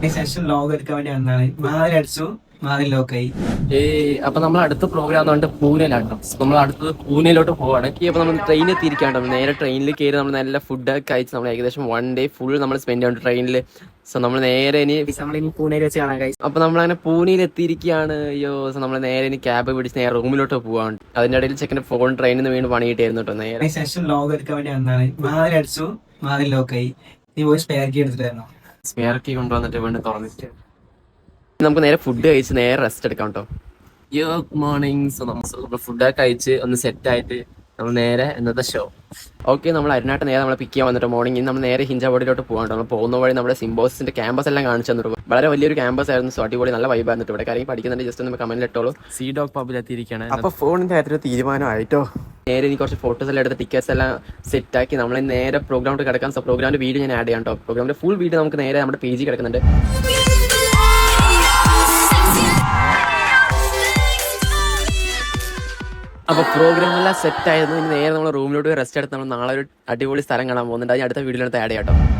ശേഷം ലോഗ് എടുക്കാൻ വേണ്ടി വന്നതാണ്. മാതിരി അടിച്ചു, മാതിരി ലോക്കായി. അപ്പൊ നമ്മൾ അടുത്ത പ്രോഗ്രാം എന്ന് പറഞ്ഞിട്ട് പൂനെയിലാട്ടോ. നമ്മൾ അടുത്തത് പൂനെയിലോട്ട് പോവാണ്. അപ്പൊ നമ്മൾ ട്രെയിനിൽ എത്തിയിരിക്കാണ്ടോ. നേരെ ട്രെയിനിൽ കയറി നമ്മൾ നല്ല ഫുഡൊക്കെ കഴിച്ച് നമ്മൾ ഏകദേശം 1 ഡേ ഫുൾ നമ്മൾ സ്പെൻഡ് ചെയ്യുന്നുണ്ട് ട്രെയിനിൽ. സോ നമ്മൾ നേരെ ഇനി പൂനെയിൽ വെച്ച് കാണാൻ കഴിച്ചു. അപ്പൊ നമ്മളങ്ങനെ പൂനെയിൽ എത്തിയിരിക്കുകയാണ്. അയ്യോ, നമ്മൾ നേരെ ഇനി ക്യാബ് പിടിച്ച് നേരെ റൂമിലോട്ട് പോവാണ്. അതിന്റെ ഇടയിൽ ചെക്കൻ്റെ ഫോൺ ട്രെയിനിൽ നിന്ന് വീണ് പണിയിട്ടായിരുന്നു കേട്ടോ. നേരെ ശേഷം ലോഗ് എടുക്കാൻ വേണ്ടി വന്നതാണ്. മാതിരി അടിച്ചു, മാതിരി ലോക്കായി. നീ പോയി സ്പെയർ കീ എടുത്തിട്ടായിരുന്നു. സ്പെയർ കീ കൊണ്ടുവന്നിട്ട് വീണ്ടും തുറന്നിട്ട് നമുക്ക് നേരെ ഫുഡ് കഴിച്ച് നേരെ റെസ്റ്റ് എടുക്കാം കേട്ടോ. Good morning. സോ നമ്മൾ ഫുഡൊക്കെ കഴിച്ച് ഒന്ന് സെറ്റായിട്ട് നമ്മൾ നേരെ ഇന്നത്തെ ഷോ. ഓക്കെ, നമ്മൾ അരിനാട്ട് നേരെ നമ്മളെ പിക്ക് ചെയ്യാൻ വന്നിട്ട് മോർണിംഗ് നമ്മൾ നേരെ ഹിഞ്ചാബോഡിലോട്ട് പോകാൻ. നമ്മൾ പോകുന്ന വഴി നമ്മുടെ സിംബോസിന്റെ ക്യാമ്പസ് എല്ലാം കാണിച്ചു തന്നിട്ട് വളരെ വലിയൊരു ക്യാമ്പസ് ആയിരുന്നു. സോ അടിപൊളി നല്ല വൈബായിരുന്നു. ഇവിടെ കാര്യം പഠിക്കുന്നുണ്ട് ജസ്റ്റ് ഒന്ന് കമന്റിൽ ഇട്ടോളൂ. സി ഡോഗ് പബ്ബിലെത്തിയിരിക്കുകയാണ്. അപ്പോൾ ഫോണിന്റെ കാര്യത്തിൽ തീരുമാനമായിട്ടോ. നേരെ ഇനി കുറച്ച് ഫോട്ടോസ് എല്ലാം എടുത്ത് ടിക്കറ്റ്സ് എല്ലാം സെറ്റാക്കി നമ്മൾ നേരെ പ്രോഗ്രാമിൽ കിടക്കാം. സോ പ്രോഗ്രാമിന്റെ വീഡിയോ ഞാൻ ആഡ് ചെയ്യാം കേട്ടോ. പ്രോഗ്രാമിന്റെ ഫുൾ വീഡിയോ നമുക്ക് നേരെ നമ്മുടെ പേജിൽ കിടക്കുന്നുണ്ട്. അപ്പോൾ പ്രോഗ്രാം എല്ലാം സെറ്റ് ആയിരുന്നു. ഇനി നേരെ നമ്മൾ റൂമിലോട്ട് റെസ്റ്റ് എടുത്ത് നമ്മൾ നാളെ ഒരു അടിപൊളി സ്ഥലം കാണാൻ പോകുന്നുണ്ട്. അതിന് അടുത്ത വീഡിയോയിലടുത്ത് ആഡ് ചെയ്യാം കേട്ടോ.